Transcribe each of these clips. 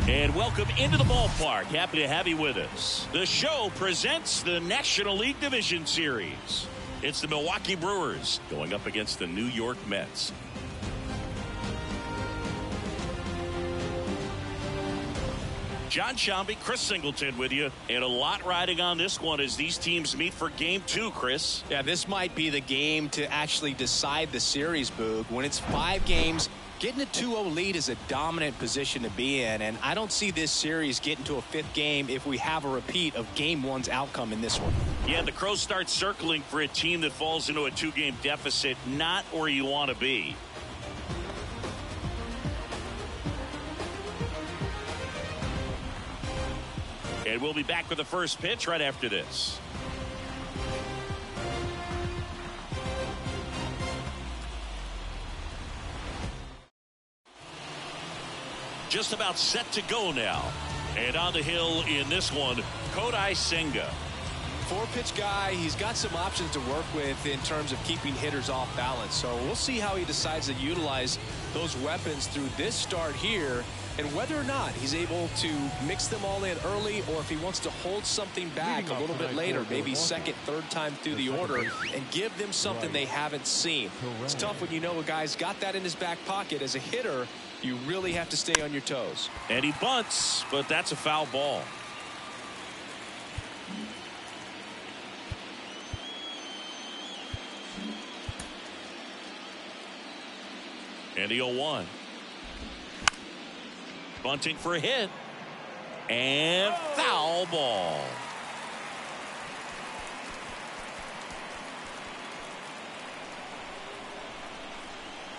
And welcome into the ballpark. Happy to have you with us. The show presents the National League Division Series. It's the Milwaukee Brewers going up against the New York Mets. John Shambi, Chris Singleton with you, and a lot riding on this one as these teams meet for game 2, Chris. Yeah, this might be the game to actually decide the series, Boog. When it's 5 games, getting a 2-0 lead is a dominant position to be in, and I don't see this series getting to a 5th game if we have a repeat of game 1's outcome in this one. Yeah, the Crows start circling for a team that falls into a 2-game deficit, not where you want to be. And we'll be back with the first pitch right after this. Just about set to go now. And on the hill in this one, Kodai Senga. 4-pitch guy. He's got some options to work with in terms of keeping hitters off balance. So we'll see how he decides to utilize those weapons through this start here, and whether or not he's able to mix them all in early, or if he wants to hold something back a little bit later, maybe second, third time through the order, and give them something they haven't seen. It's tough when you know a guy's got that in his back pocket. As a hitter, you really have to stay on your toes. And he bunts, but that's a foul ball. And the 0-1. Bunting for a hit. And foul ball.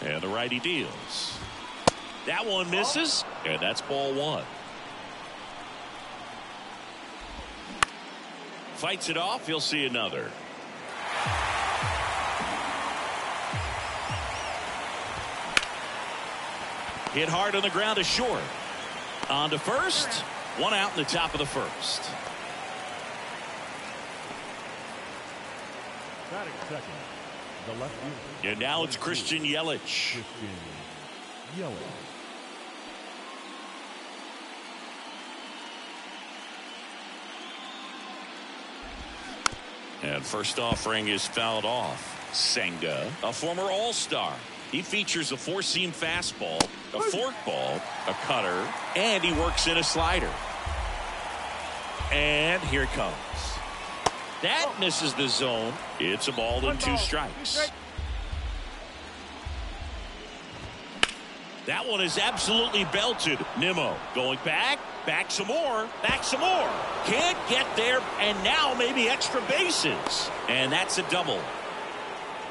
And the righty deals. That one misses. And that's ball 1. Fights it off. He'll see another. Hit hard on the ground to short. On to first. 1 out in the top of the first. Batting second, the left fielder. And now it's Christian Yelich. And first offering is fouled off. Senga, a former All-Star. He features a 4-seam fastball, a forkball, a cutter, and he works in a slider. And here it comes. That misses the zone. It's a ball and 2 strikes. That one is absolutely belted. Nimmo going back some more, Can't get there, and now maybe extra bases. And that's a double.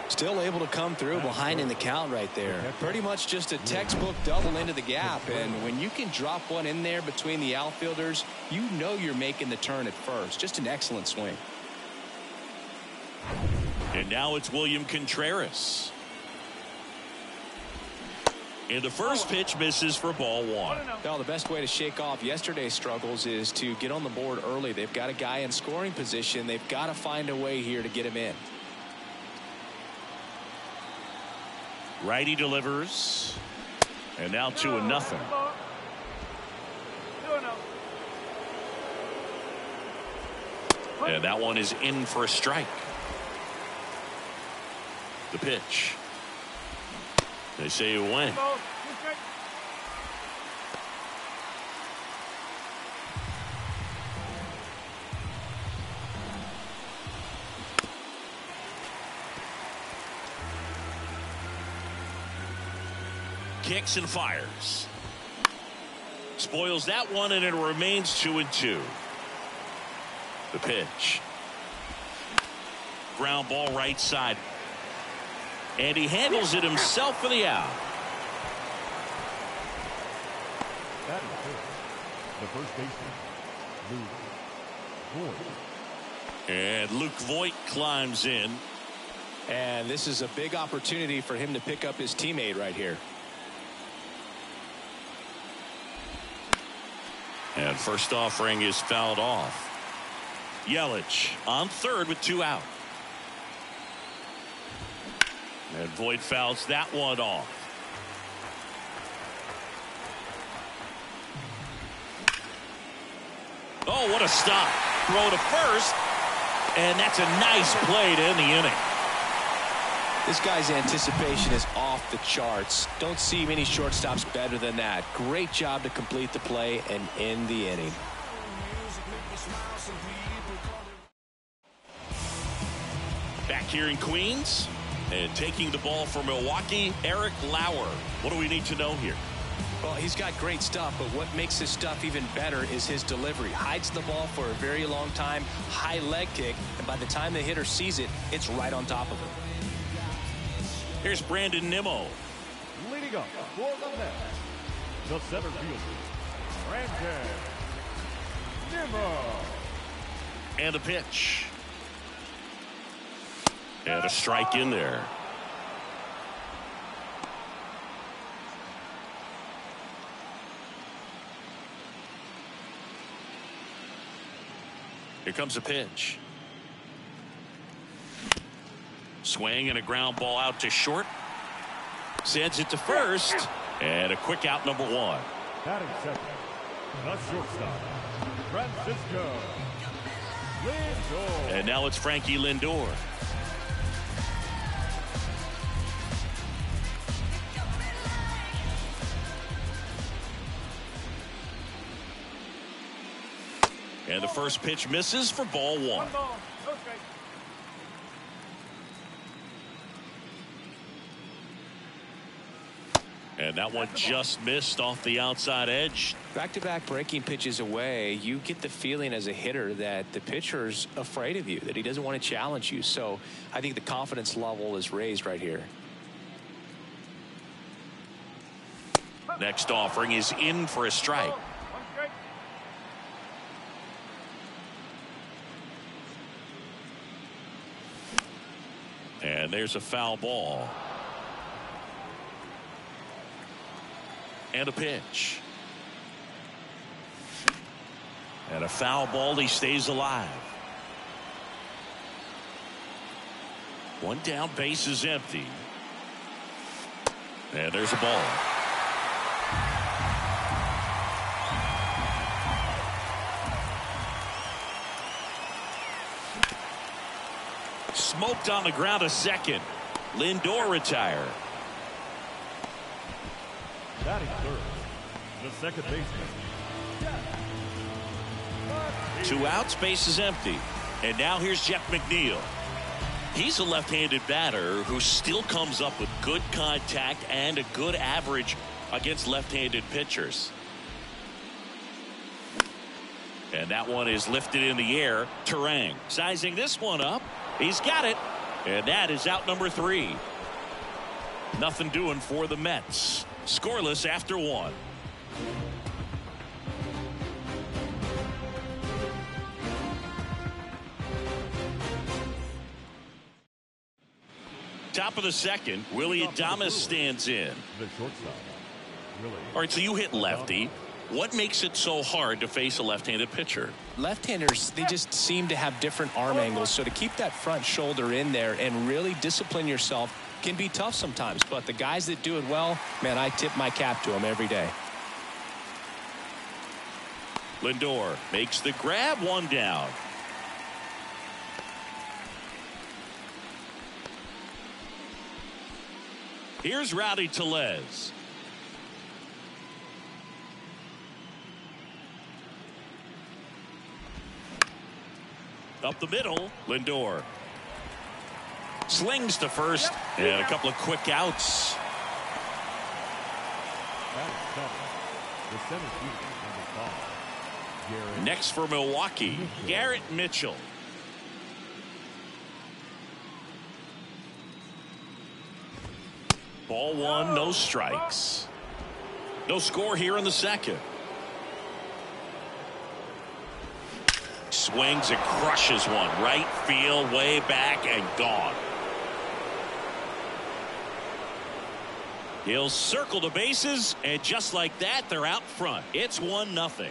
Still able to come through behind in the count right there. Pretty much just a textbook double into the gap. And when you can drop one in there between the outfielders, you know you're making the turn at first. Just an excellent swing. And now it's William Contreras. And the first pitch misses for ball 1. Well, the best way to shake off yesterday's struggles is to get on the board early. They've got a guy in scoring position. They've got to find a way here to get him in. Righty delivers. And now 2-0. And that one is in for a strike. The pitch. They say it went. Kicks and fires. Spoils that one, and it remains 2-2. The pitch. Ground ball right side. And he handles it himself for the out. That is good. The first baseman, Luke Voigt. And Luke Voigt climbs in. And this is a big opportunity for him to pick up his teammate right here. And first offering is fouled off. Yelich on third with 2 out. And Voit fouls that one off. Oh, what a stop. Throw to first. And that's a nice play to end the inning. This guy's anticipation is off the charts. Don't see many shortstops better than that. Great job to complete the play and end the inning. Back here in Queens, and taking the ball for Milwaukee, Eric Lauer. What do we need to know here? Well, he's got great stuff, but what makes his stuff even better is his delivery. Hides the ball for a very long time, high leg kick, and by the time the hitter sees it, it's right on top of him. Here's Brandon Nimmo. Leading up for the Mets, the center fielder, Brandon Nimmo. And a pitch. And a strike in there. Here comes a pitch. Swing and a ground ball out to short. Sends it to first. And a quick out, number 1. Batting second, the shortstop, Francisco Lindor. And now it's Frankie Lindor. And the first pitch misses for ball 1. And that one just missed off the outside edge. Back-to-back breaking pitches away, you get the feeling as a hitter that the pitcher's afraid of you, that he doesn't want to challenge you. So I think the confidence level is raised right here. Next offering is in for a strike. And there's a foul ball. And a pitch. And a foul ball. He stays alive. One down, base is empty. And there's a ball. Smoked on the ground, a second. Lindor retired. Batting third, the second baseman. 2 outs, base is empty. And now here's Jeff McNeil. He's a left-handed batter who still comes up with good contact and a good average against left-handed pitchers. And that one is lifted in the air. Terang sizing this one up. He's got it. And that is out number 3. Nothing doing for the Mets. Scoreless after 1. Top of the second, Willie Adames stands in. The shortstop, Willie. All right, so you hit lefty. What makes it so hard to face a left-handed pitcher? Left-handers, they just seem to have different arm angles. So to keep that front shoulder in there and really discipline yourself can be tough sometimes. But the guys that do it well, man, I tip my cap to them every day. Lindor makes the grab, 1 down. Here's Rowdy Tellez. Up the middle, Lindor slings to first, and a couple of quick outs. Next for Milwaukee, Garrett Mitchell. Ball 1, no strikes. No score here in the second. Swings and crushes one. Right field, way back, and gone. He'll circle the bases, and just like that, they're out front. It's 1-0.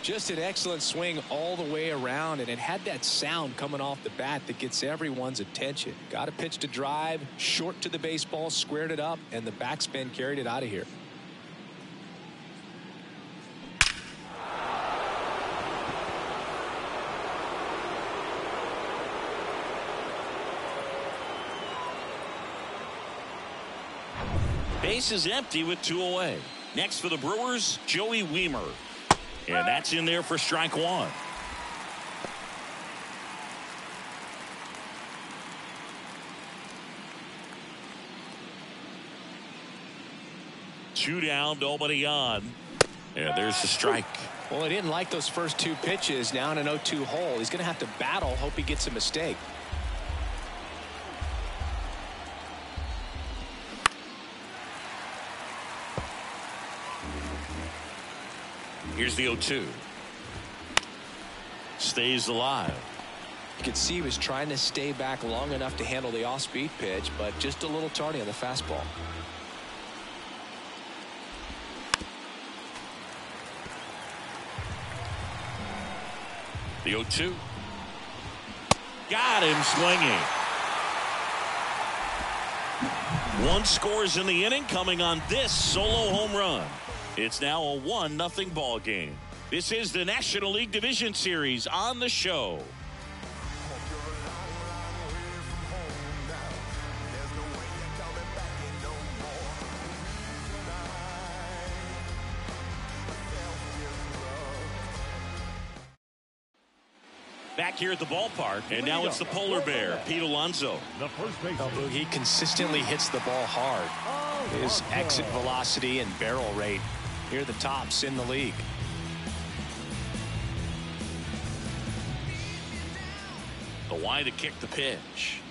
Just an excellent swing all the way around, and it had that sound coming off the bat that gets everyone's attention. Got a pitch to drive, short to the baseball, squared it up, and the backspin carried it out of here. Base is empty with 2 away. Next for the Brewers, Joey Wiemer. And that's in there for strike 1. Two down, nobody on. And there's the strike. Well, he didn't like those first 2 pitches. Now in an 0-2 hole. He's going to have to battle, hope he gets a mistake. Here's the 0-2. Stays alive. You could see he was trying to stay back long enough to handle the off-speed pitch, but just a little tardy on the fastball. The 0-2. Got him swinging. 1 scores in the inning, coming on this solo home run. It's now a 1-0 ball game. This is the National League Division Series on the show. Back here at the ballpark, and now it's the polar bear, Pete Alonso. The first base. He consistently hits the ball hard. His exit velocity and barrel rate, near the tops in the league. The wide to kick the pitch.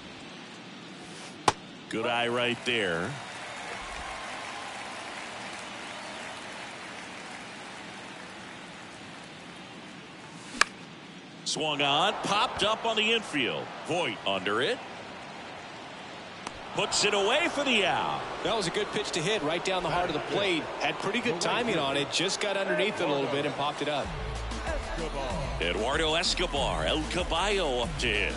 Good eye right there. Swung on, popped up on the infield. Voit under it. Puts it away for the out. That was a good pitch to hit right down the heart of the plate. Had pretty good timing on it. Just got underneath it a little bit and popped it up. Eduardo Escobar, El Caballo up to hit.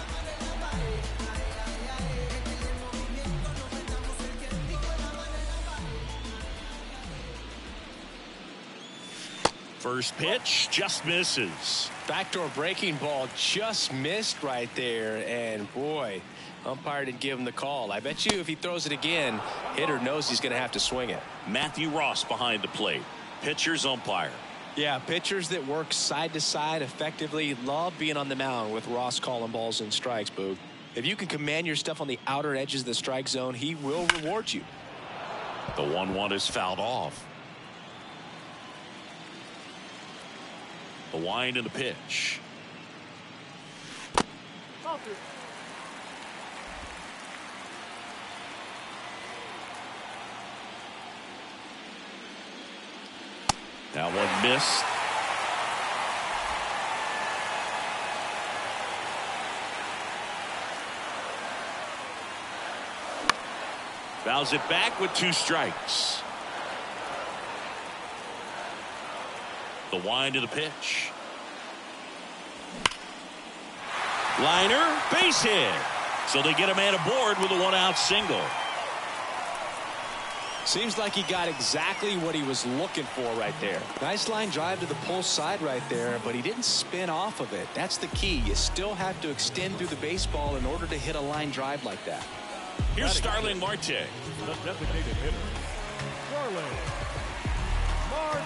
First pitch just misses. Backdoor breaking ball just missed right there. And boy, umpire didn't give him the call. I bet you if he throws it again, hitter knows he's going to have to swing it. Matthew Ross behind the plate. Pitcher's umpire. Yeah, pitchers that work side to side effectively love being on the mound with Ross calling balls and strikes, Boog. If you can command your stuff on the outer edges of the strike zone, he will reward you. The 1-1 is fouled off. The wind and the pitch. That one missed. Fouls it back with 2 strikes. The wind of the pitch. Liner, base hit. So they get a man aboard with a 1-out single. Seems like he got exactly what he was looking for right there. Nice line drive to the pull side right there, but he didn't spin off of it. That's the key. You still have to extend through the baseball in order to hit a line drive like that. Here's Starling Marte. The designated hitter, Starling Marte.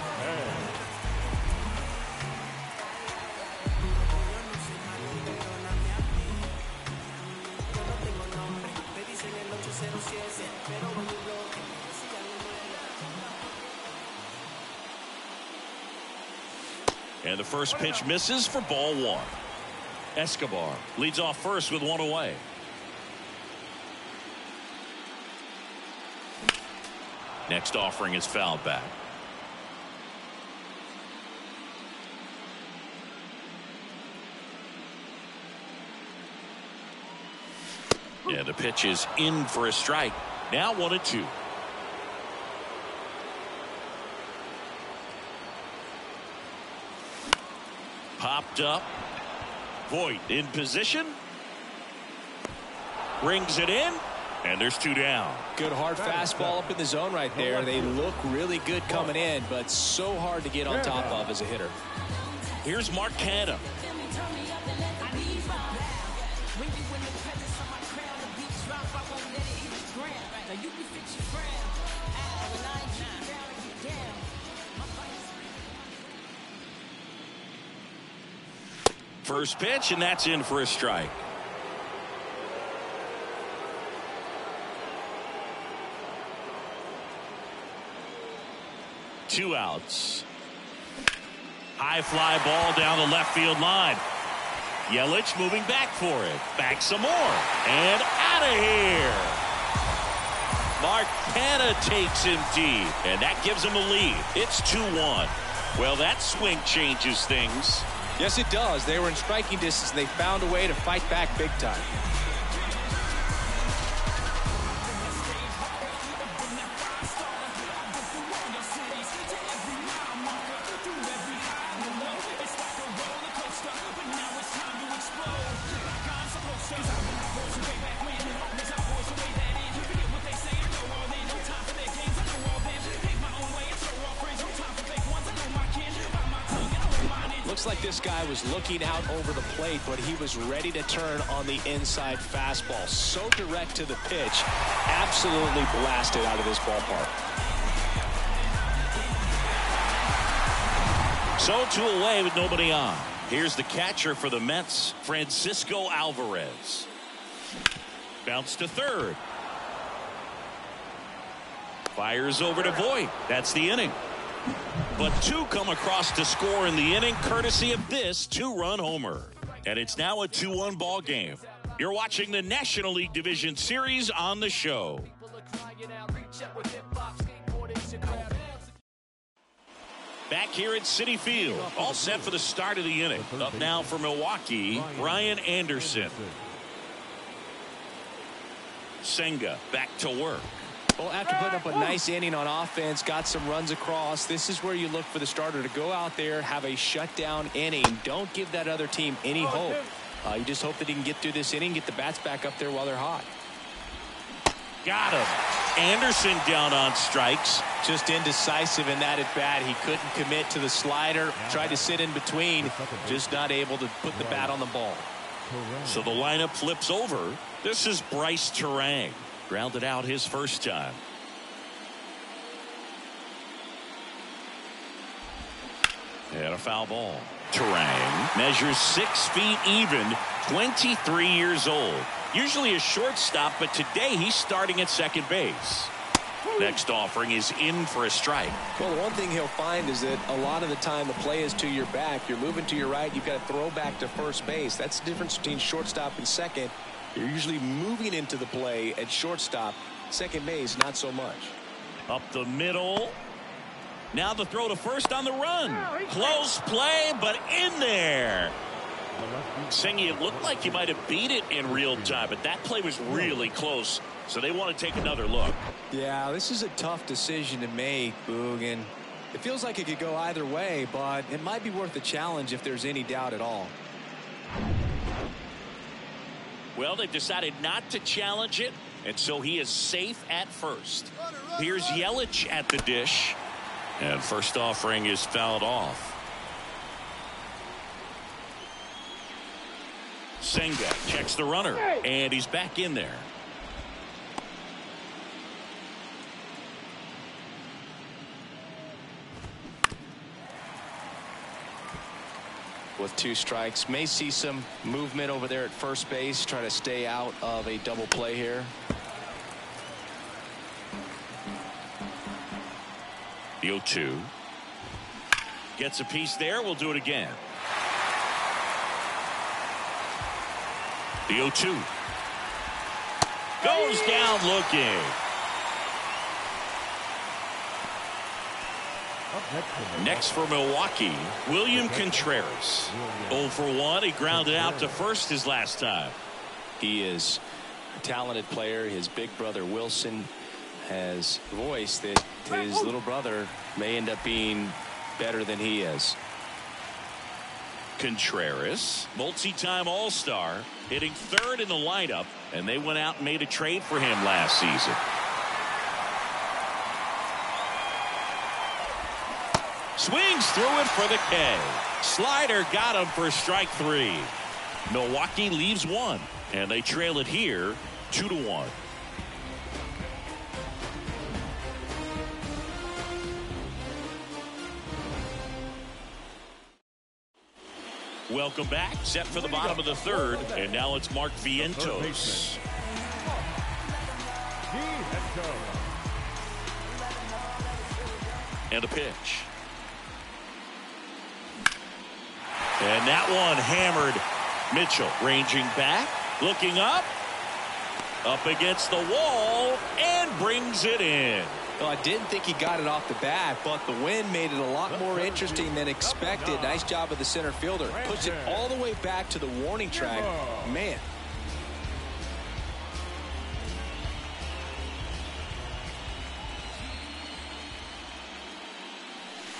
And the first pitch misses for ball 1. Escobar leads off first with 1 away. Next offering is fouled back. Yeah, the pitch is in for a strike. Now 1-2. Popped up. Voit in position. Brings it in. And there's 2 down. Good hard fastball up in the zone right there. They look really good coming in, but so hard to get on top of as a hitter. Here's Mark Canha. First pitch, and that's in for a strike. Two outs. High fly ball down the left field line. Yelich moving back for it. Back some more. And out of here. Mark Canha takes him deep. And that gives him a lead. It's 2-1. Well, that swing changes things. Yes, it does. They were in striking distance, and they found a way to fight back big time. Looks like this guy was looking out over the plate, but he was ready to turn on the inside fastball. So direct to the pitch. Absolutely blasted out of this ballpark. So 2 away with nobody on. Here's the catcher for the Mets, Francisco Alvarez. Bounce to third. Fires over to Voit. That's the inning. But 2 come across to score in the inning, courtesy of this 2-run homer. And it's now a 2-1 ball game. You're watching the National League Division Series on the show. Back here at Citi Field, all set for the start of the inning. Up now for Milwaukee, Ryan Anderson. Senga back to work. Well, after putting up a nice inning on offense, got some runs across, this is where you look for the starter to go out there, have a shutdown inning. Don't give that other team any hope. You just hope that he can get through this inning, get the bats back up there while they're hot. Got him. Anderson down on strikes. Just indecisive in that at bat. He couldn't commit to the slider. Tried to sit in between. Just not able to put the bat on the ball. So the lineup flips over. This is Bryce Terang. Grounded out his first time. And a foul ball. Terang measures 6 feet even, 23 years old. Usually a shortstop, but today he's starting at second base. Next offering is in for a strike. Well, the one thing he'll find is that a lot of the time the play is to your back. You're moving to your right. You've got to throw back to first base. That's the difference between shortstop and second. You're usually moving into the play at shortstop. Second base, not so much. Up the middle. Now the throw to first on the run. Close play, but in there. Singy, it looked like he might have beat it in real time, but that play was really close. So they want to take another look. Yeah, this is a tough decision to make, Boog, and it feels like it could go either way, but it might be worth the challenge if there's any doubt at all. Well, they've decided not to challenge it, and so he is safe at first. Here's Yelich at the dish, and first offering is fouled off. Senga checks the runner, and he's back in there. With 2 strikes, may see some movement over there at first base, try to stay out of a double play here. The 0-2 gets a piece there. We'll do it again. The 0-2 goes down looking. Next for Milwaukee, William Contreras. 0 for 1. He grounded out to first his last time. He is a talented player. His big brother Wilson has voiced that his little brother may end up being better than he is. Contreras, multi-time All-Star, hitting third in the lineup, and they went out and made a trade for him last season. Swings through it for the K. Slider got him for strike 3. Milwaukee leaves 1, and they trail it here 2-1. Welcome back. Set for the bottom of the third, and now it's Mark Vientos. And a pitch. And that one hammered. Mitchell ranging back, looking up against the wall, and brings it in. Well, I didn't think he got it off the bat, but the wind made it a lot more interesting than expected. Nice job of the center fielder. Puts it all the way back to the warning track. Man.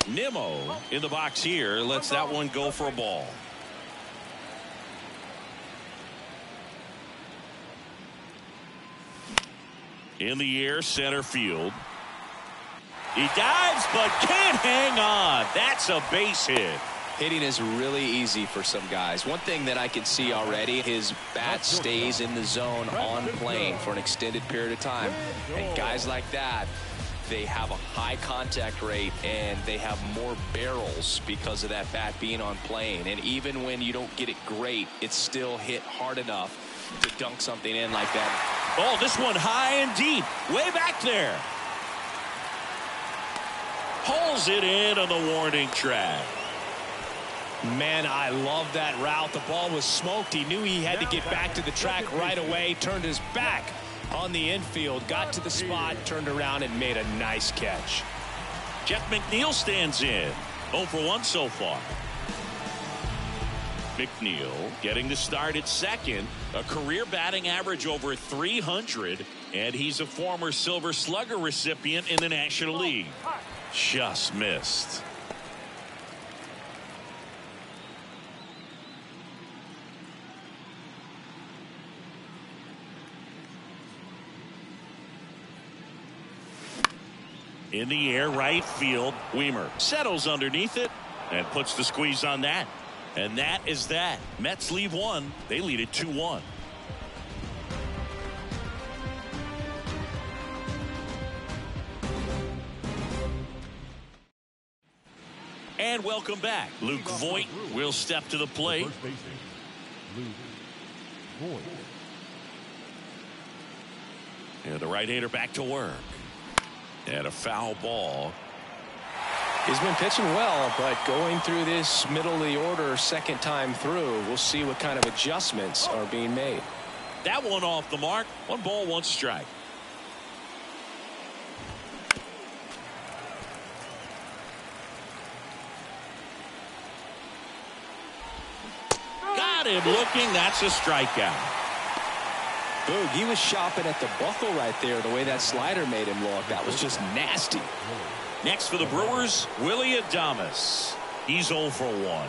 Nimmo in the box here lets that one go for a ball. In the air, center field. He dives, but can't hang on. That's a base hit. Hitting is really easy for some guys. One thing that I can see already, his bat stays in the zone on plane for an extended period of time. And guys like that, they have a high contact rate and they have more barrels because of that bat being on plane. And even when you don't get it great, it's still hit hard enough to dunk something in like that. Oh, this one high and deep, way back there. Pulls it in on the warning track. Man, I love that route. The ball was smoked. He knew he had to get back to the track right away. Turned his back on the infield. Got to the spot, turned around, and made a nice catch. Jeff McNeil stands in. 0 for 1 so far. McNeil getting the start at second. A career batting average over 300. And he's a former Silver Slugger recipient in the National League. Just missed. In the air, right field. Weimer settles underneath it and puts the squeeze on that. And that is that. Mets leave 1. They lead it 2-1. And welcome back. Luke Voit will step to the plate. And the right-hander back to work. And a foul ball. He's been pitching well, but going through this middle of the order second time through, we'll see what kind of adjustments are being made. That one off the mark. 1 ball, 1 strike. Got him looking. That's a strikeout. Boog, he was shopping at the buckle right there, the way that slider made him look. That was just nasty. Next for the Brewers, Willie Adames. He's 0 for 1.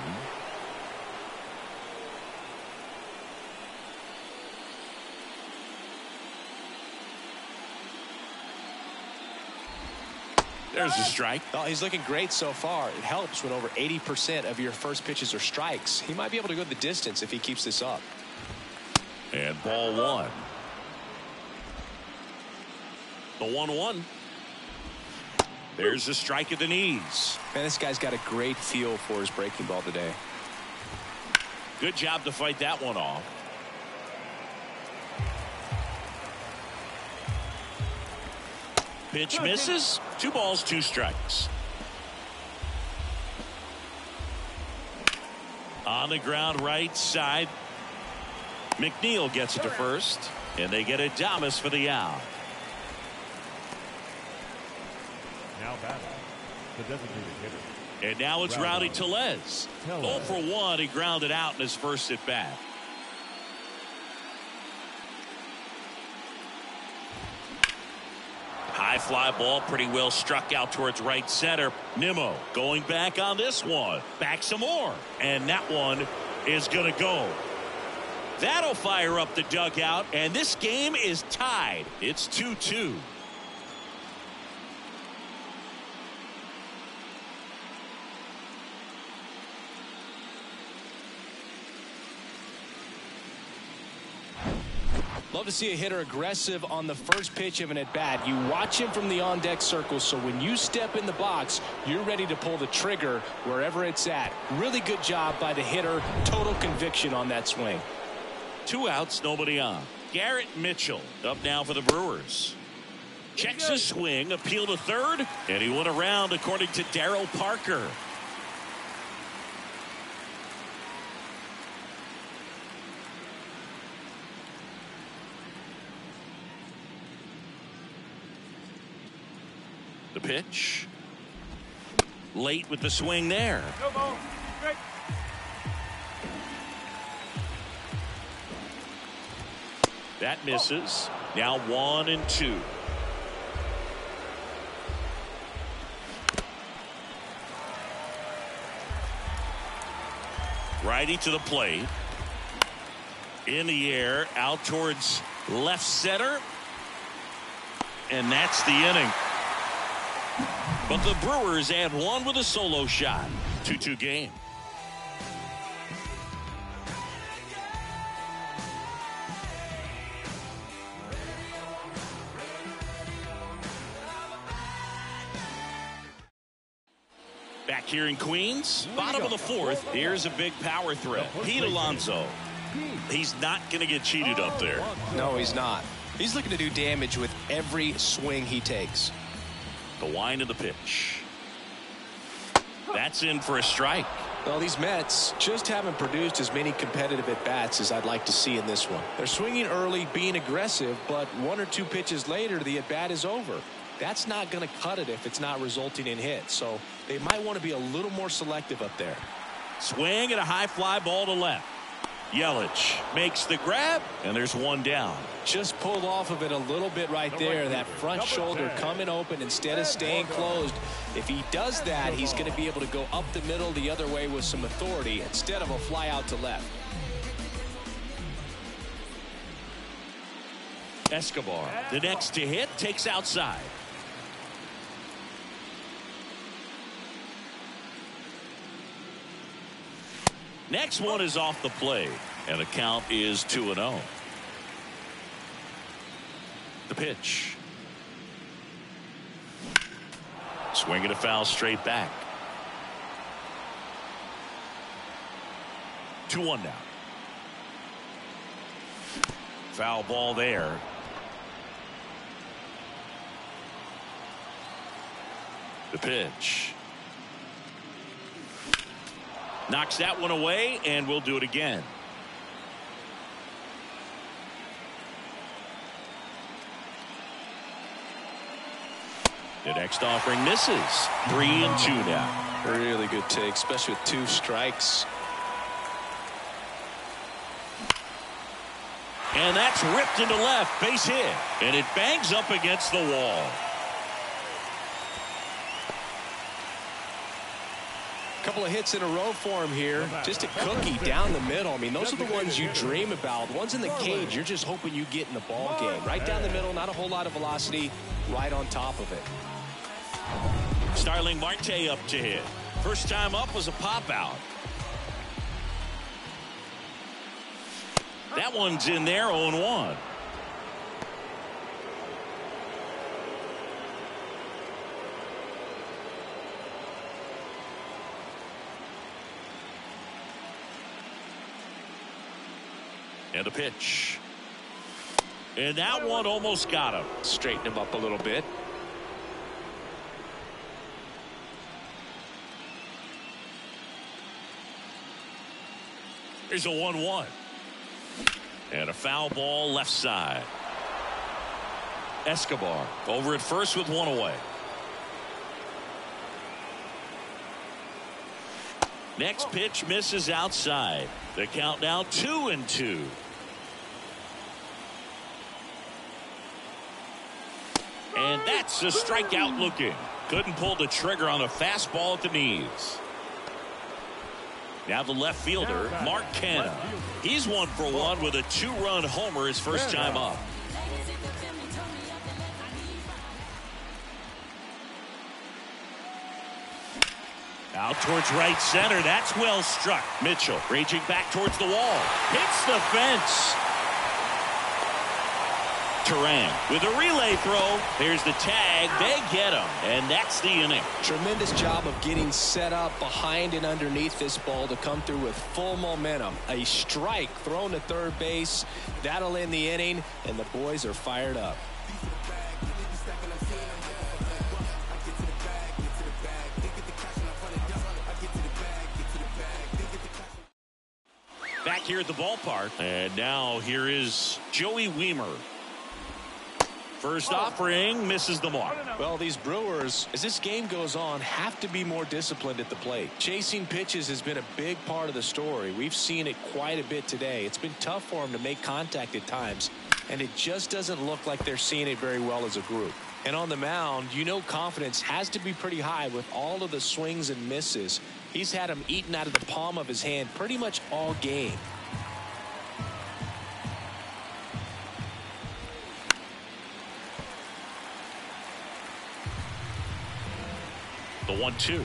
There's a strike. Oh, he's looking great so far. It helps when over 80% of your first pitches are strikes. He might be able to go the distance if he keeps this up. And ball 1. The 1-1. There's a strike at the knees. Man, this guy's got a great feel for his breaking ball today. Good job to fight that one off. Pitch misses. 2 balls, 2 strikes. On the ground right side. McNeil gets it to first. And they get Adames for the out. Now batting, the designated hitter. And now it's Rowdy Tellez. 0 for 1. He grounded out in his first at bat. High high fly ball, pretty well struck out towards right center. Nimmo going back on this one. Back some more. And that one is going to go. That'll fire up the dugout, and this game is tied. It's 2-2. Love to see a hitter aggressive on the first pitch of an at-bat. You watch him from the on-deck circle, so when you step in the box, you're ready to pull the trigger wherever it's at. Really good job by the hitter. Total conviction on that swing. 2 outs, nobody on. Garrett Mitchell up now for the Brewers. Checks his swing, appeal to third, and he went around according to Darryl Parker. The pitch. Late with the swing there. That misses. Now 1-2. Righty to the plate. In the air, out towards left center. And that's the inning. But the Brewers add one with a solo shot. 2-2 game. Back here in Queens, bottom of the fourth. Here's a big power threat. Pete Alonso. He's not going to get cheated up there. No, he's not. He's looking to do damage with every swing he takes. The wind of the pitch. That's in for a strike. Well, these Mets just haven't produced as many competitive at-bats as I'd like to see in this one. They're swinging early, being aggressive, but 1 or 2 pitches later, the at-bat is over. That's not going to cut it if it's not resulting in hits. So they might want to be a little more selective up there. Swing and a high fly ball to left. Yelich makes the grab, and there's one down. Just pulled off of it a little bit right there. That front shoulder coming open instead of staying closed. If he does that, he's going to be able to go up the middle the other way with some authority instead of a fly out to left. Escobar, the next to hit, takes outside. Next one is off the plate, and the count is 2-0. The pitch. Swinging a foul straight back. 2-1 now. Foul ball there. The pitch. Knocks that one away, and we'll do it again. The next offering misses. 3-2 now. Really good take, especially with 2 strikes. And that's ripped into left, base hit, and it bangs up against the wall. Couple of hits in a row for him here. Just a cookie down the middle. I mean, those are the ones you dream about. Ones in the cage, you're just hoping you get in the ball game. Right down the middle, not a whole lot of velocity, right on top of it. Starling Marte up to hit. First time up was a pop out. That one's in there, 0-1. And a pitch. And that one almost got him. Straighten him up a little bit. Here's a 1-1. And a foul ball left side. Escobar over at first with one away. Next pitch misses outside. The count now 2-2. And And that's a strikeout looking. Couldn't pull the trigger on a fastball at the knees. Now the left fielder, Mark Canha. He's 1 for 1 with a 2-run homer his first time up. Out towards right center. That's well struck. Mitchell raging back towards the wall. Hits the fence. Turan with a relay throw. There's the tag. They get him. And that's the inning. Tremendous job of getting set up behind and underneath this ball to come through with full momentum. A strike thrown to third base. That'll end the inning, and the boys are fired up. Back here at the ballpark. And now here is Joey Wiemer. First offering, misses the mark. Well, these Brewers, as this game goes on, have to be more disciplined at the plate. Chasing pitches has been a big part of the story. We've seen it quite a bit today. It's been tough for them to make contact at times, and it just doesn't look like they're seeing it very well as a group. And on the mound, you know confidence has to be pretty high with all of the swings and misses. He's had them eaten out of the palm of his hand pretty much all game. The 1-2.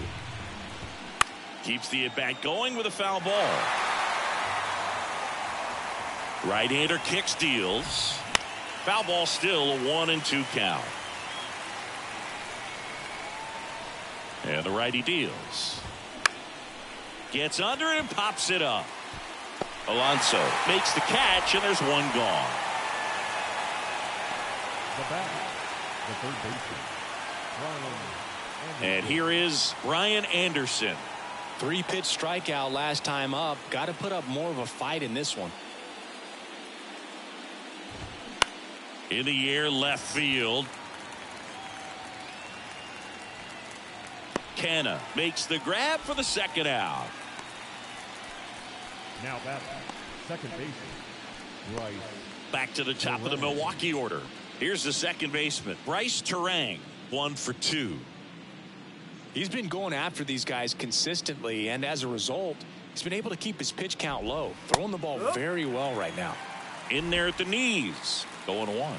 Keeps the at-bat going with a foul ball. Right-hander kicks, deals. Foul ball, still a 1-2 count. And the righty deals. Gets under it and pops it up. Alonso makes the catch, and there's one gone. The batter, the third baseman, Brian. And here is Brian Anderson. 3-pitch strikeout last time up. Got to put up more of a fight in this one. In the air, left field. Canha makes the grab for the second out. Now batting, second baseman, Bryce. Back to the top of the Milwaukee order. Here's the second baseman, Bryce Turan, 1 for 2. He's been going after these guys consistently, and as a result, he's been able to keep his pitch count low, throwing the ball very well right now. In there at the knees, going 1.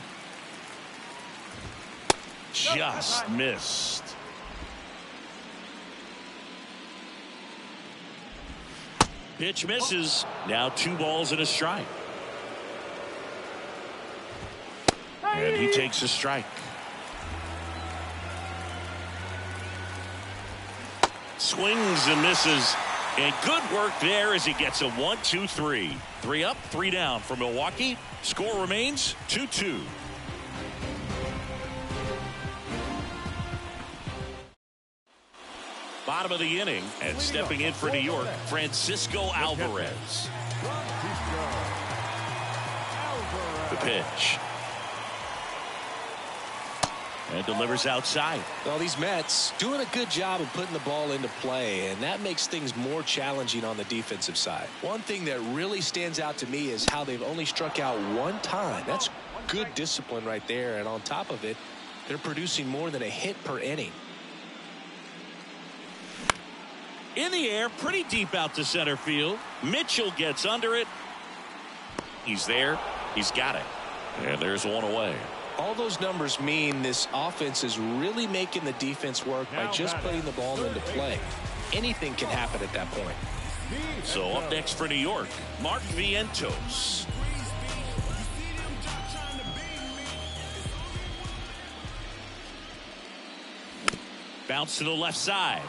Just missed. Pitch misses. Now 2 balls and a strike. And he takes a strike. Swings and misses. And good work there as he gets a 1-2-3. 3 up, 3 down for Milwaukee. Score remains 2-2. Bottom of the inning, and stepping in for New York, Francisco Alvarez. The pitch. And delivers outside. Well, these Mets doing a good job of putting the ball into play, and that makes things more challenging on the defensive side. One thing that really stands out to me is how they've only struck out 1 time. That's good discipline right there, and on top of it, they're producing more than a hit per inning. In the air, pretty deep out to center field. Mitchell gets under it. He's there. He's got it. And there's 1 away. All those numbers mean this offense is really making the defense work by just putting the ball into play. Anything can happen at that point. So up next for New York, Mark Vientos. Bounce to the left side.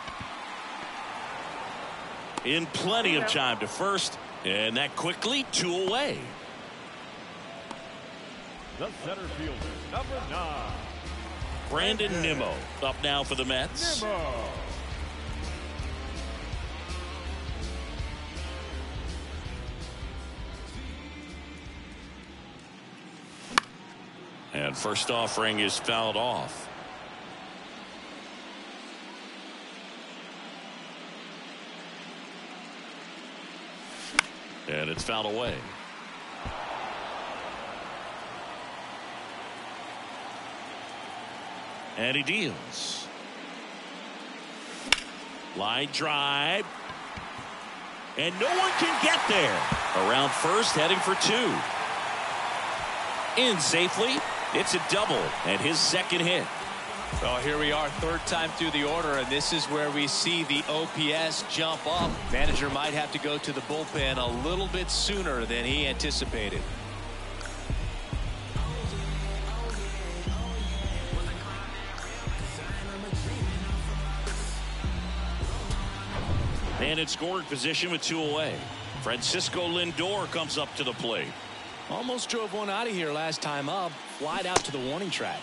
In plenty of time to first, and that quickly 2 away. The center fielder, number 9. Brandon Nimmo up now for the Mets. Nimmo. And first offering is fouled off. And it's fouled away. And he deals. Line drive. And no one can get there. Around first, heading for 2. In safely. It's a double and his second hit. Well, here we are, third time through the order, and this is where we see the OPS jump up. Manager might have to go to the bullpen a little bit sooner than he anticipated. And in scoring position with 2 away. Francisco Lindor comes up to the plate. Almost drove one out of here last time up. Flied out to the warning track.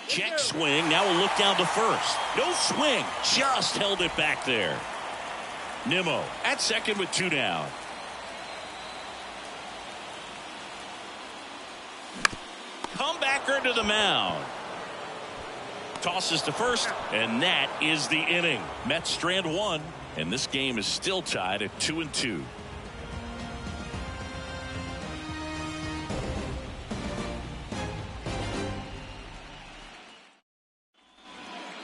Check swing. Now a look down to first. No swing. Just held it back there. Nimmo at second with 2 down. Comebacker to the mound. Tosses to first, and that is the inning. Mets strand 1, and this game is still tied at 2-2.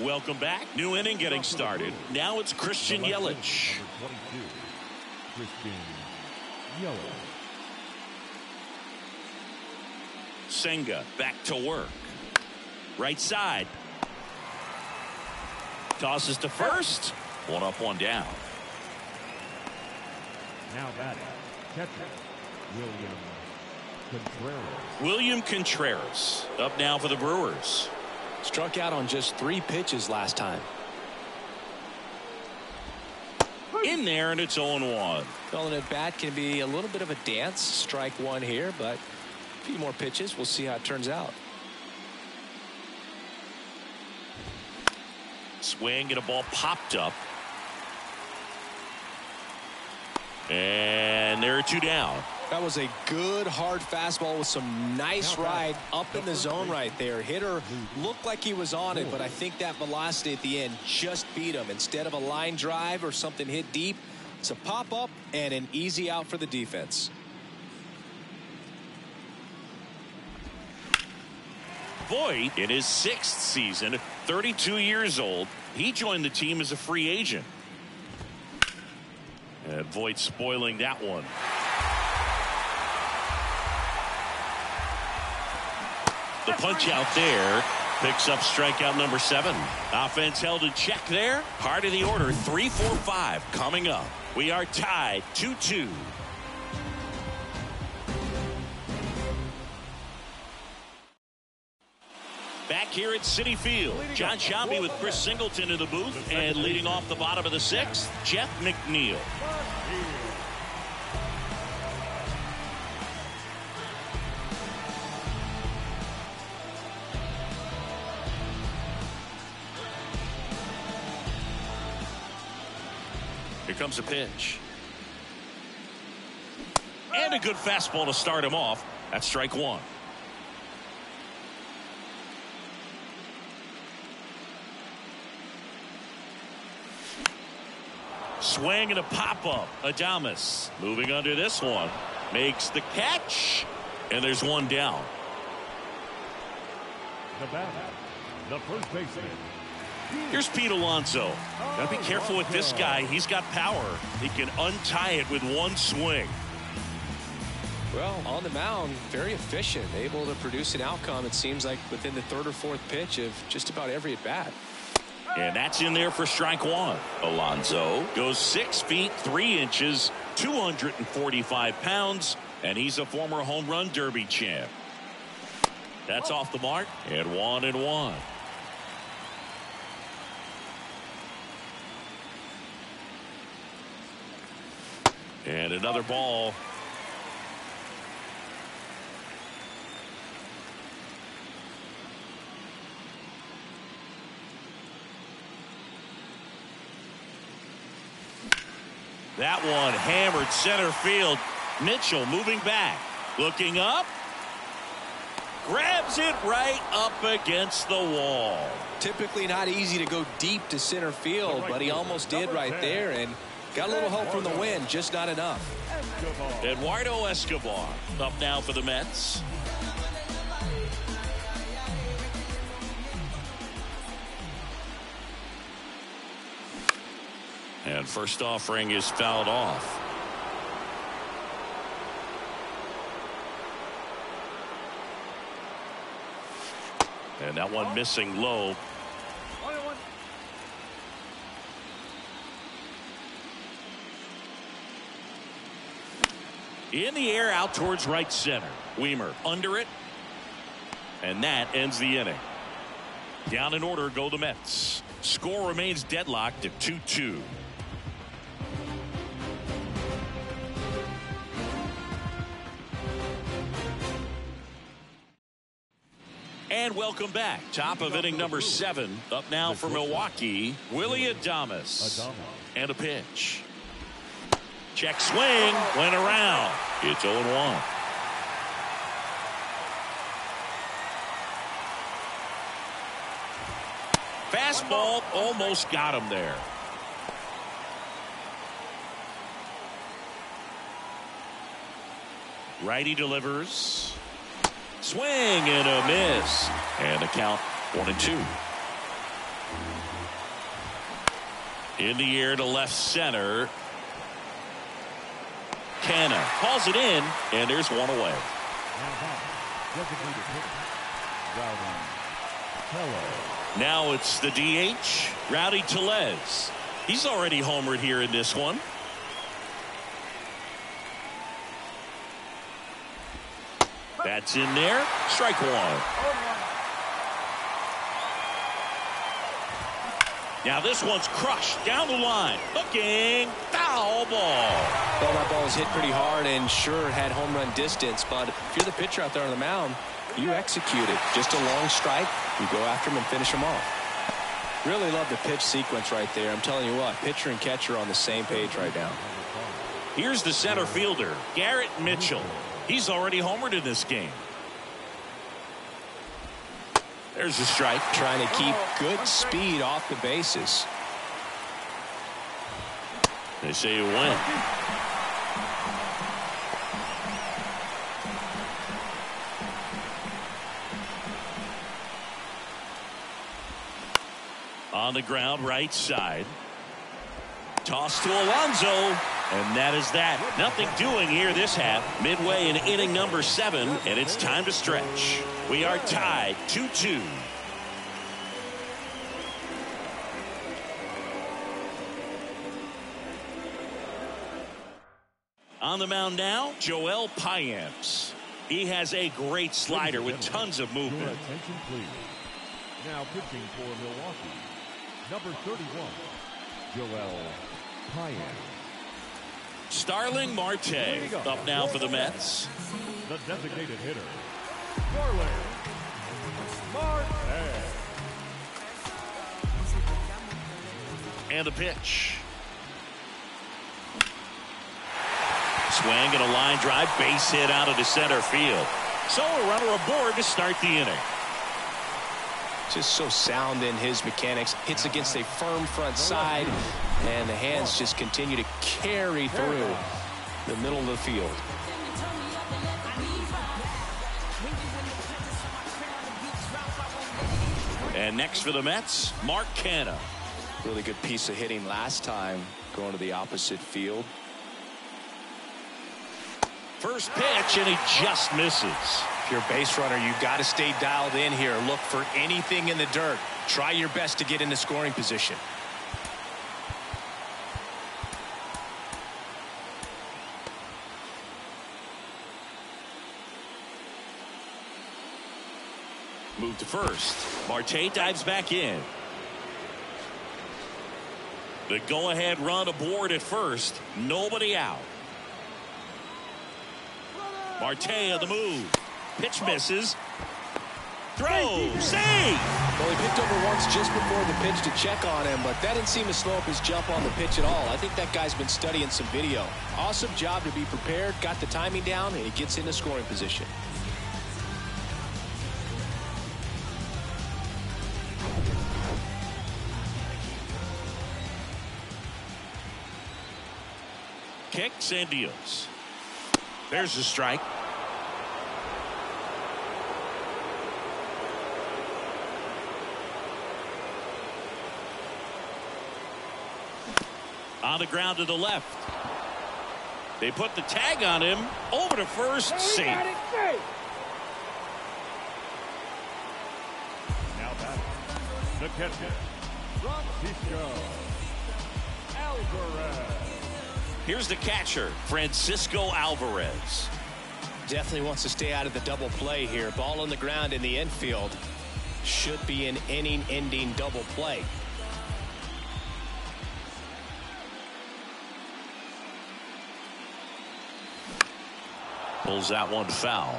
Welcome back. New inning getting started. Now it's Christian Yelich. Christian Yelich. Senga back to work. Right side. Tosses to first. 1 up, 1 down. Now batting, catcher, William Contreras up now for the Brewers. Struck out on just 3 pitches last time. In there, and it's 0-1. Calling it bat can be a little bit of a dance. Strike 1 here, but a few more pitches. We'll see how it turns out. Swing and a ball popped up. And there are 2 down. That was a good hard fastball with some nice ride up in the zone right there. Hitter looked like he was on it, but I think that velocity at the end just beat him. Instead of a line drive or something hit deep, it's a pop up and an easy out for the defense. Voit in his 6th season, 32 years old. He joined the team as a free agent. And Voit spoiling that one. The punch out there picks up strikeout number 7. Offense held in check there. Part of the order, 3-4-5 coming up. We are tied 2-2. Back here at Citi Field, John Sciambi with Chris Singleton in the booth, and leading off the bottom of the 6th, Jeff McNeil. Here comes a pitch. And a good fastball to start him off. That's strike 1. Swing and a pop-up. Adames moving under this one. Makes the catch. And there's 1 down. The batter, the first baseman. Here's Pete Alonso. Now be careful with this guy. He's got power. He can untie it with 1 swing. Well, on the mound, very efficient. Able to produce an outcome, it seems like, within the 3rd or 4th pitch of just about every at-bat. And that's in there for strike 1. Alonso goes 6 feet 3 inches, 245 pounds, and he's a former home run derby champ. That's off the mark, and 1-1. And another ball. That one hammered center field. Mitchell moving back. Looking up. Grabs it right up against the wall. Typically not easy to go deep to center field, but he almost did right there and got a little help from the wind, just not enough. Eduardo Escobar up now for the Mets. And first offering is fouled off. And that one missing low. In the air out towards right center. Weimer under it. And that ends the inning. Down in order go the Mets. Score remains deadlocked at 2-2. And welcome back. Top of inning number 7. Up now for Milwaukee, Willie Adames. And a pitch. Check swing. Went around. It's 0-1. Fastball almost got him there. Righty delivers. Swing and a miss. And the count 1-2. In the air to left center. Canna calls it in, and there's one away. Now it's the DH, Rowdy Tellez. He's already homered here in this one. That's in there. Strike one. Now this one's crushed down the line. Looking. Foul ball. Well, that ball was hit pretty hard and sure had home run distance, but if you're the pitcher out there on the mound, you execute it. Just a long strike. You go after him and finish him off. Really love the pitch sequence right there. I'm telling you what, pitcher and catcher are on the same page right now. Here's the center fielder, Garrett Mitchell. He's already homered in this game. There's the strike. Trying to keep good speed off the bases. They say you win. On the ground, right side. Toss to Alonso. And that is that. Nothing doing here this half. Midway in inning number 7, and it's time to stretch. We are tied 2-2. On the mound now, Joel Payamps. He has a great slider with tons of movement. Your attention, please. Now pitching for Milwaukee, number 31, Joel Payamps. Starling Marte up now for the Mets. The designated hitter, Starling Marte. And the pitch. Swing and a line drive, base hit out of the center field. So a runner aboard to start the inning. Just so sound in his mechanics. Hits against a firm front side, and the hands just continue to carry through the middle of the field. And next for the Mets, Mark Canha. Really good piece of hitting last time, going to the opposite field. First pitch, and he just misses. If you're a base runner, you got to stay dialed in here. Look for anything in the dirt. Try your best to get into scoring position. Move to first. Marte dives back in. The go-ahead run aboard at first. Nobody out. Marte on the move. Pitch misses. Throw. Save. Well, he picked over once just before the pitch to check on him, but that didn't seem to slow up his jump on the pitch at all. I think that guy's been studying some video. Awesome job to be prepared, got the timing down, and he gets into scoring position. Kicks and deals. There's the strike. On the ground to the left. They put the tag on him. Over to first. Safe. Now batting. The catcher, Francisco Alvarez. Here's the catcher, Francisco Alvarez. Definitely wants to stay out of the double play here. Ball on the ground in the infield. Should be an inning-ending double play. Pulls that one foul.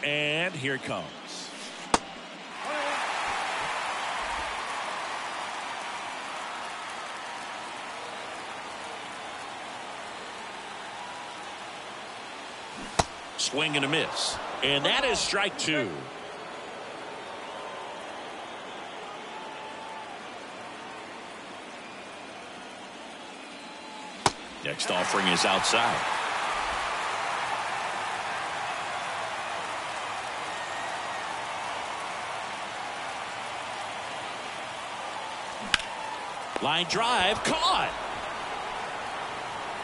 And here it comes. Swing and a miss. And that is strike two. Next offering is outside. Line drive, caught.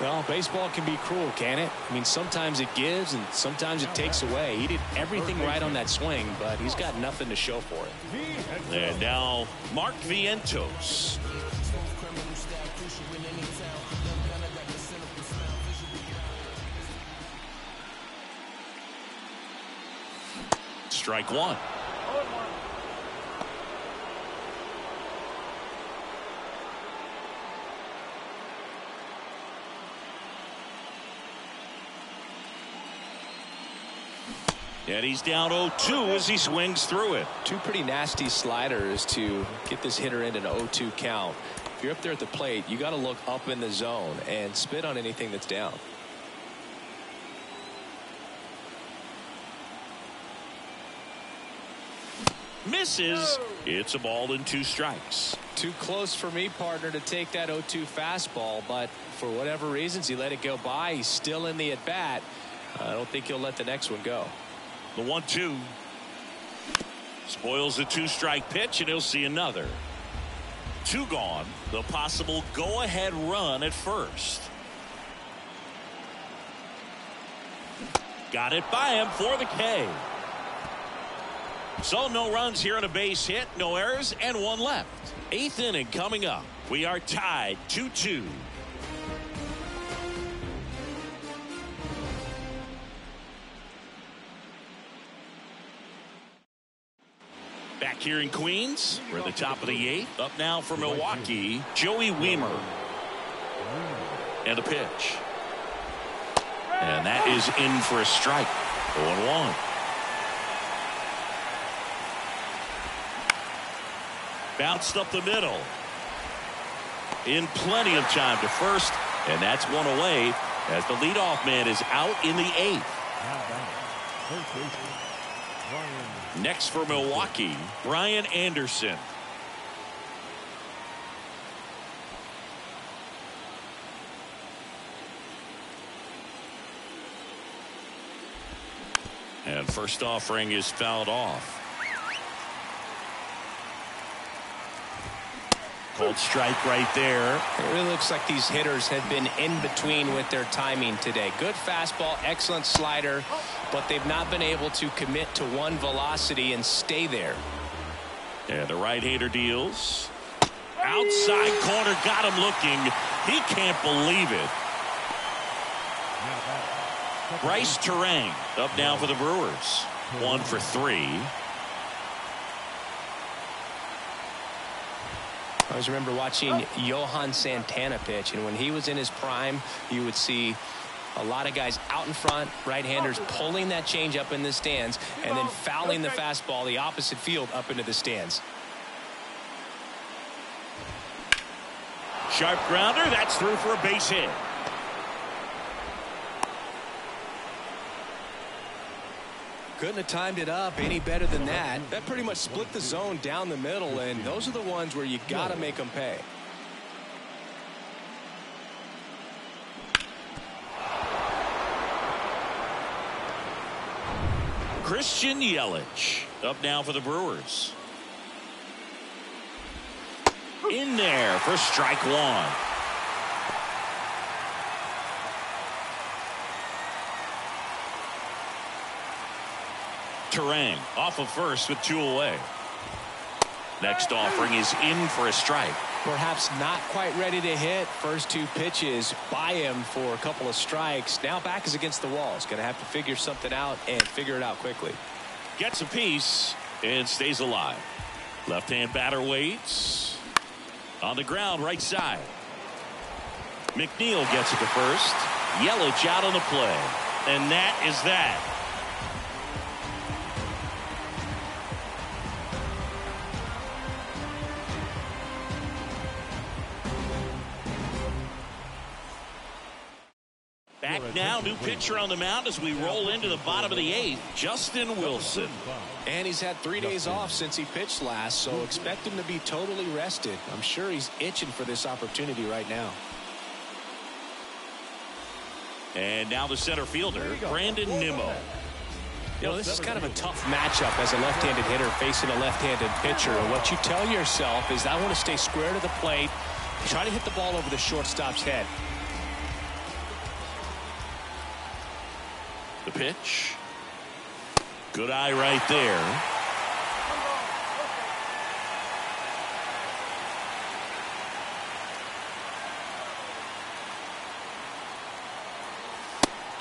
Well, baseball can be cruel, can it? I mean, sometimes it gives and sometimes it takes away. He did everything right on that swing, but he's got nothing to show for it. And now Mark Vientos. Strike one. And he's down 0-2 as he swings through it. Two pretty nasty sliders to get this hitter in an 0-2 count. If you're up there at the plate, you got to look up in the zone and spit on anything that's down. Misses. It's a ball and two strikes. Too close for me, partner, to take that 0-2 fastball, but for whatever reasons, he let it go by. He's still in the at-bat. I don't think he'll let the next one go. The 1-2 spoils the two-strike pitch, and he'll see another. Two gone. The possible go-ahead run at first. Got it by him for the K. So no runs here on a base hit, no errors, and one left. Eighth inning coming up. We are tied 2-2. Back here in Queens, we're at the top of the eighth. Up now for Milwaukee, Joey Wiemer. And a pitch. And that is in for a strike. 0-1. Bounced up the middle. In plenty of time to first. And that's one away as the leadoff man is out in the eighth. Next for Milwaukee, Brian Anderson. And first offering is fouled off. Cold strike right there. It really looks like these hitters have been in between with their timing today. Good fastball, excellent slider, but they've not been able to commit to one velocity and stay there. And the right-hander deals. Outside corner, got him looking. He can't believe it. Bryce Terang up now for the Brewers. 1 for 3. I always remember watching Johan Santana pitch, and when he was in his prime, you would see a lot of guys out in front, right-handers pulling that change up in the stands, and then fouling the fastball the opposite field up into the stands. Sharp grounder, that's through for a base hit. Couldn't have timed it up any better than that. That pretty much split the zone down the middle, and those are the ones where you got to make them pay. Christian Yelich up now for the Brewers. In there for strike one. Terang off of first with 2 away. Next offering is in for a strike. Perhaps not quite ready to hit. First 2 pitches by him for a couple of strikes. Now back is against the wall. He's going to have to figure something out and figure it out quickly. Gets a piece and stays alive. Left-hand batter waits. On the ground, right side. McNeil gets it to first. Yelich out on the play. And that is that. Back now, new pitcher on the mound as we roll into the bottom of the 8th, Justin Wilson. And he's had 3 days off since he pitched last, so expect him to be totally rested. I'm sure he's itching for this opportunity right now. And now the center fielder, Brandon Nimmo. You know, this is kind of a tough matchup as a left-handed hitter facing a left-handed pitcher. And what you tell yourself is, I want to stay square to the plate, try to hit the ball over the shortstop's head. The pitch. Good eye right there.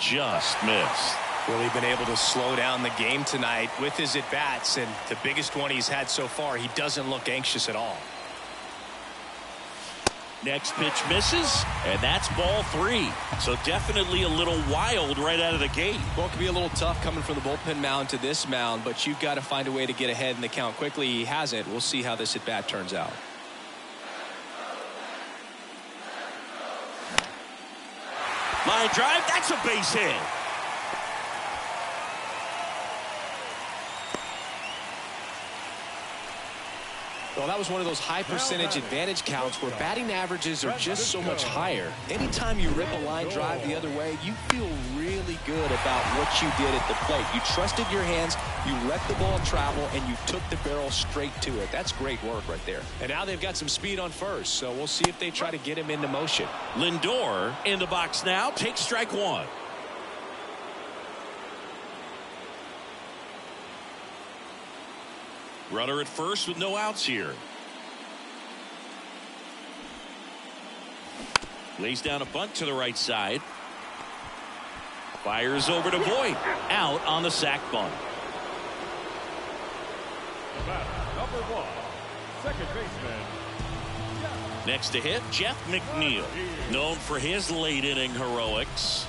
Just missed. Really been able to slow down the game tonight with his at-bats, and the biggest one he's had so far, he doesn't look anxious at all. Next pitch misses, and that's ball 3. So definitely a little wild right out of the gate. Well, it can be a little tough coming from the bullpen mound to this mound, but you've got to find a way to get ahead in the count quickly. He hasn't. We'll see how this at-bat turns out. Line drive, that's a base hit. Well, that was one of those high percentage advantage counts where batting averages are just so much higher. Anytime you rip a line drive the other way, you feel really good about what you did at the plate. You trusted your hands, you let the ball travel, and you took the barrel straight to it. That's great work right there. And now they've got some speed on first, so we'll see if they try to get him into motion. Lindor in the box now, takes strike 1. Runner at first with no outs here. Lays down a bunt to the right side. Fires over to Voit. Out on the sac bunt. Number 1, second baseman. Next to hit, Jeff McNeil. Known for his late inning heroics.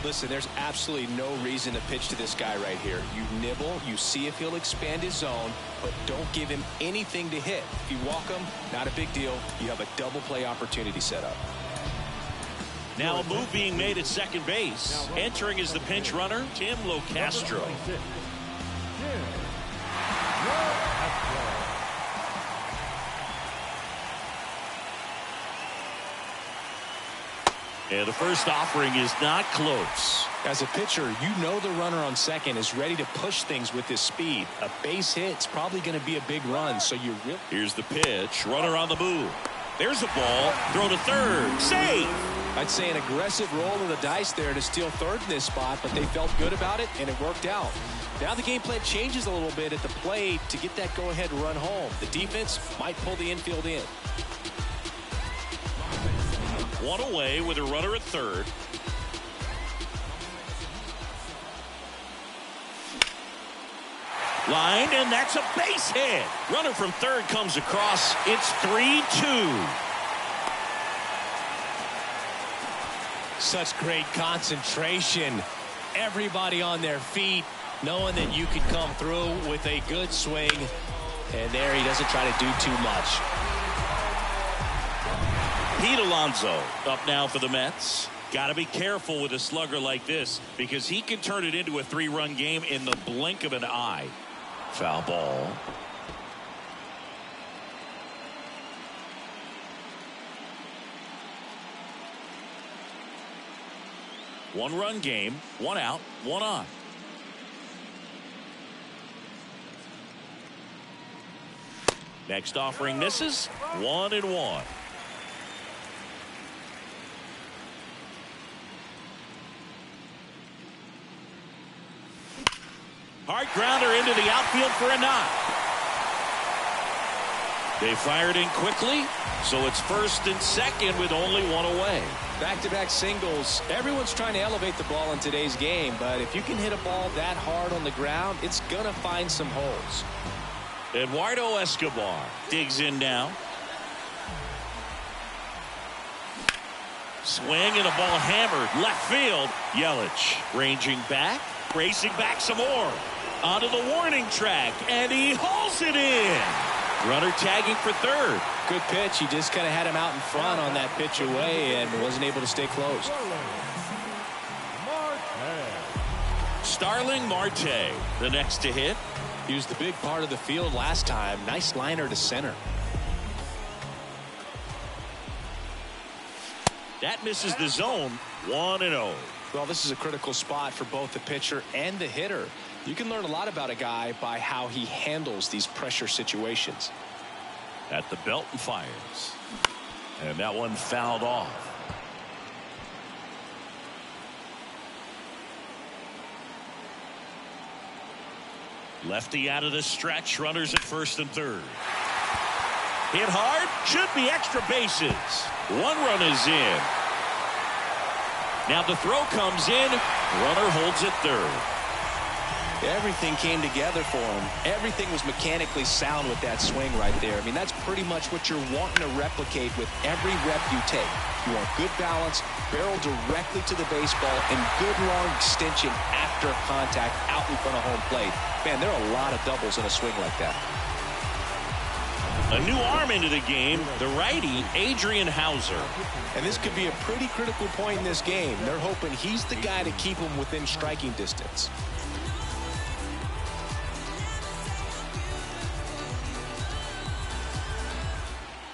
Listen, there's absolutely no reason to pitch to this guy right here. You nibble, you see if he'll expand his zone, but don't give him anything to hit. If you walk him, not a big deal. You have a double play opportunity set up. Now a move being made at second base. Entering is the pinch runner, Tim Locastro. And the first offering is not close. As a pitcher, you know the runner on second is ready to push things with his speed. A base hit's probably going to be a big run, so you really... Here's the pitch. Runner on the move. There's a ball. Throw to third. Safe. I'd say an aggressive roll of the dice there to steal third in this spot, but they felt good about it, and it worked out. Now the game plan changes a little bit at the plate to get that go-ahead run home. The defense might pull the infield in. One away with a runner at third. Line, and that's a base hit. Runner from third comes across. It's 3-2. Such great concentration. Everybody on their feet, knowing that you could come through with a good swing. And there he doesn't try to do too much. Pete Alonso up now for the Mets. Got to be careful with a slugger like this because he can turn it into a 3-run game in the blink of an eye. Foul ball. One-run game, 1 out, 1 on. Next offering misses. 1-1. Hard grounder into the outfield for a knock. They fired in quickly, so it's first and second with only one away. Back-to-back singles. Everyone's trying to elevate the ball in today's game, but if you can hit a ball that hard on the ground, it's going to find some holes. Eduardo Escobar digs in now. Swing and a ball hammered left field. Yelich ranging back, racing back some more. Onto the warning track, and he hauls it in. Runner tagging for third. Good pitch. He just kind of had him out in front on that pitch away and wasn't able to stay close. Starling Marte, the next to hit. He was the big part of the field last time. Nice liner to center. That misses the zone. 1-0. Well, this is a critical spot for both the pitcher and the hitter. You can learn a lot about a guy by how he handles these pressure situations. At the belt and fires. And that one fouled off. Lefty out of the stretch. Runners at first and third. Hit hard. Should be extra bases. One run is in. Now the throw comes in. Runner holds it third. Everything came together for him. Everything was mechanically sound with that swing right there. I mean, that's pretty much what you're wanting to replicate with every rep you take. You want good balance, barrel directly to the baseball, and good long extension after contact out in front of home plate. Man, there are a lot of doubles in a swing like that. A new arm into the game, the righty, Adrian Hauser. And this could be a pretty critical point in this game. They're hoping he's the guy to keep him within striking distance.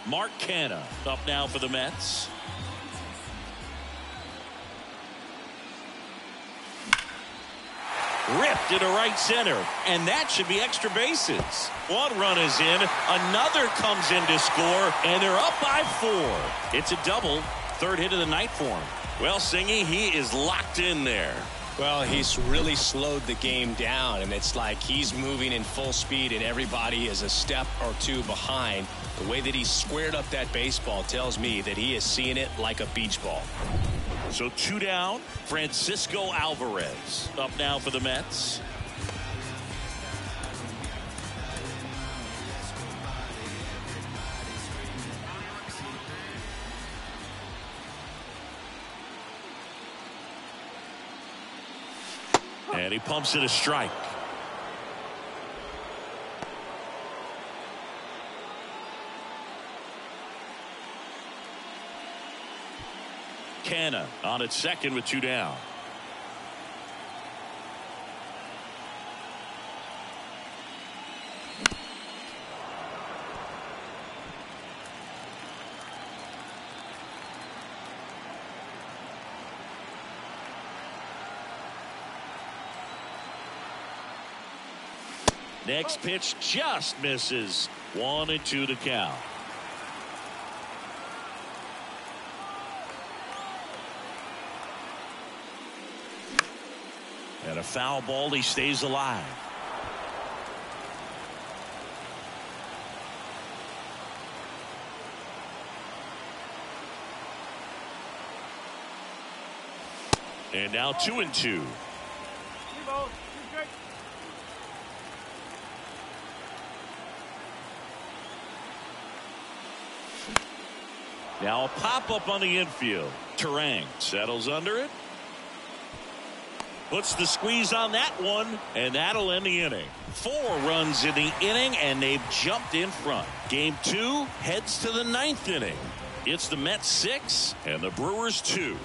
Mark Canha up now for the Mets. Ripped into right center, and that should be extra bases. One run is in, another comes in to score, and they're up by 4. It's a double, third hit of the night for him. Well, Singy, he is locked in there. Well, he's really slowed the game down, and it's like he's moving in full speed, and everybody is a step or two behind. The way that he squared up that baseball tells me that he is seeing it like a beach ball. So 2 down. Francisco Alvarez up now for the Mets. And he pumps it a strike. Canha on at second with 2 down. Next pitch just misses. 1-2 to count. And a foul ball, he stays alive. And now 2-2. Now a pop-up on the infield. Terang settles under it. Puts the squeeze on that one, and that'll end the inning. 4 runs in the inning, and they've jumped in front. Game 2 heads to the 9th inning. It's the Mets 6 and the Brewers 2.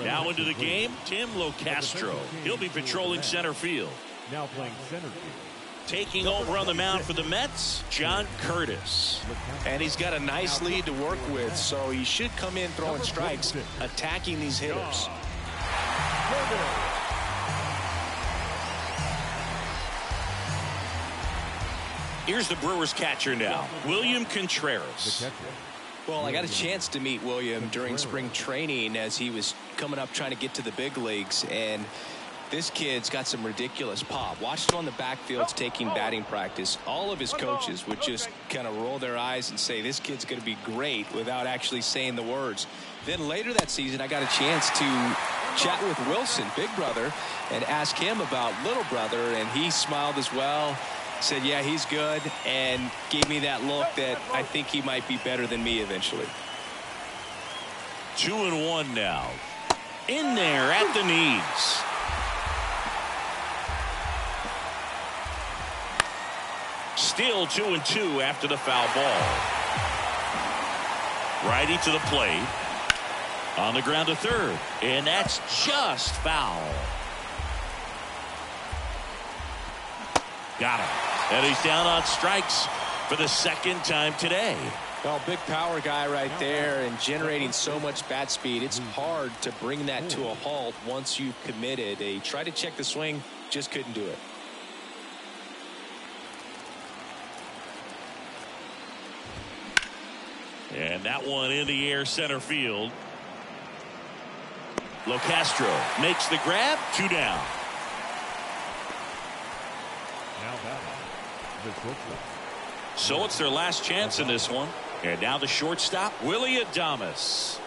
Now into the game, Tim Locastro. He'll be patrolling center field. Now playing center field. Taking over on the mound for the Mets, John Curtis. And he's got a nice lead to work with, so he should come in throwing strikes, attacking these hitters. Here's the Brewers catcher now, William The Contreras. catcher. Well, I got a chance to meet William during spring training as he was coming up trying to get to the big leagues, and this kid's got some ridiculous pop. Watched him on the backfields taking batting practice. All of his coaches would just kind of roll their eyes and say, this kid's going to be great, without actually saying the words. Then later that season, I got a chance to chat with Wilson, big brother, and ask him about little brother, and he smiled as well. Said, yeah, he's good, and gave me that look that I think he might be better than me eventually. 2-1 now. In there at the knees. Still 2-2 after the foul ball. Righty to the plate. On the ground to third. And that's just foul. Got him. And he's down on strikes for the second time today. Well, big power guy right there and generating so much bat speed. It's hard to bring that to a halt once you've committed. He tried to check the swing, just couldn't do it. And that one in the air center field. Locastro makes the grab. 2 down. Now batting, the shortstop. So it's their last chance in this one. And now the shortstop, Willie Adames.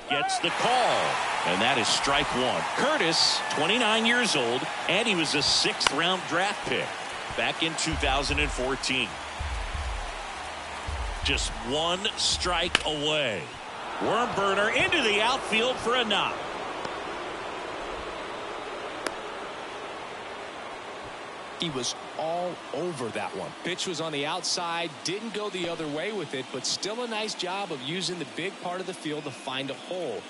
Gets the call. And that is strike one. Curtis, 29 years old, and he was a 6th-round draft pick back in 2014. Just 1 strike away. Worm burner into the outfield for a knock. He was all over that one. Pitch was on the outside, didn't go the other way with it, but still a nice job of using the big part of the field to find a hole.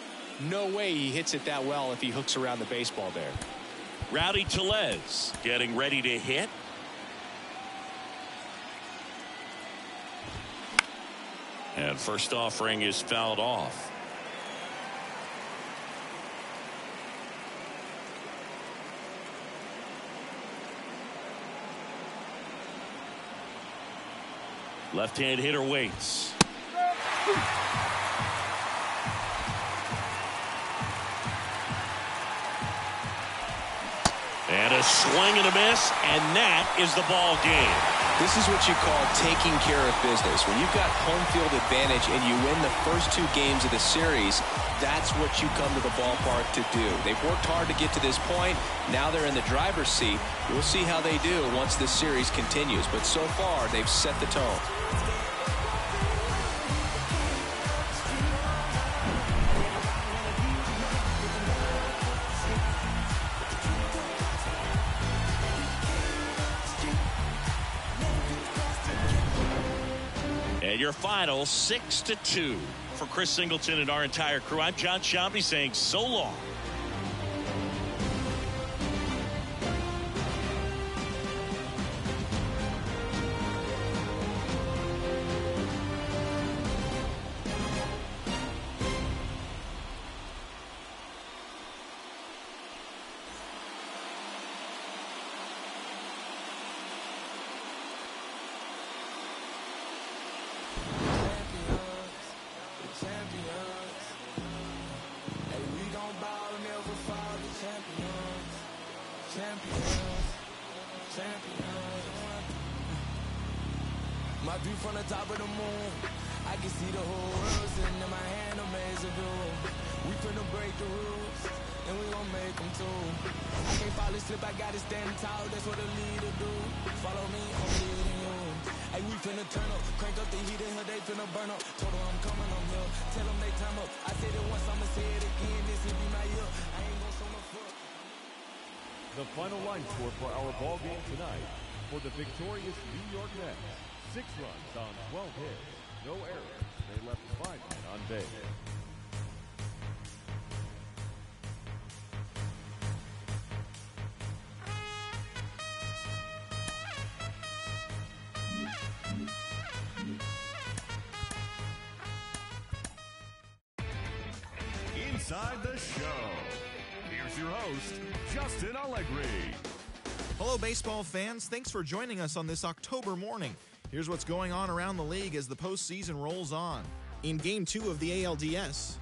No way he hits it that well if he hooks around the baseball there. Rowdy Tellez getting ready to hit. And first offering is fouled off. Left-hand hitter waits. And a swing and a miss, and that is the ball game. This is what you call taking care of business. When you've got home field advantage and you win the first 2 games of the series, that's what you come to the ballpark to do. They've worked hard to get to this point. Now they're in the driver's seat. We'll see how they do once this series continues. But so far, they've set the tone. And your final 6-2 for Chris Singleton and our entire crew. I'm John Shambi saying so long. My view from the top of the moon, I can see the whole world sitting in my hand, amazing view. We finna break the rules, and we gon' make them too. I can't fall asleep, I gotta stand tall, that's what a leader do. Follow me, I'm leading you. Hey, we finna turn up, crank up the heat in here, they finna burn up. Told them I'm coming, I'm here, tell them they time up. I said it once, I'ma say it again, this will be my year. I ain't gon' show no fuck. The final line score for our ball game tonight for the victorious New York Mets. 6 runs on 12 hits, no errors. They left 5 men on base. Inside the show. Here's your host, Justin Allegri. Hello, baseball fans. Thanks for joining us on this October morning. Here's what's going on around the league as the postseason rolls on. In Game 2 of the ALDS,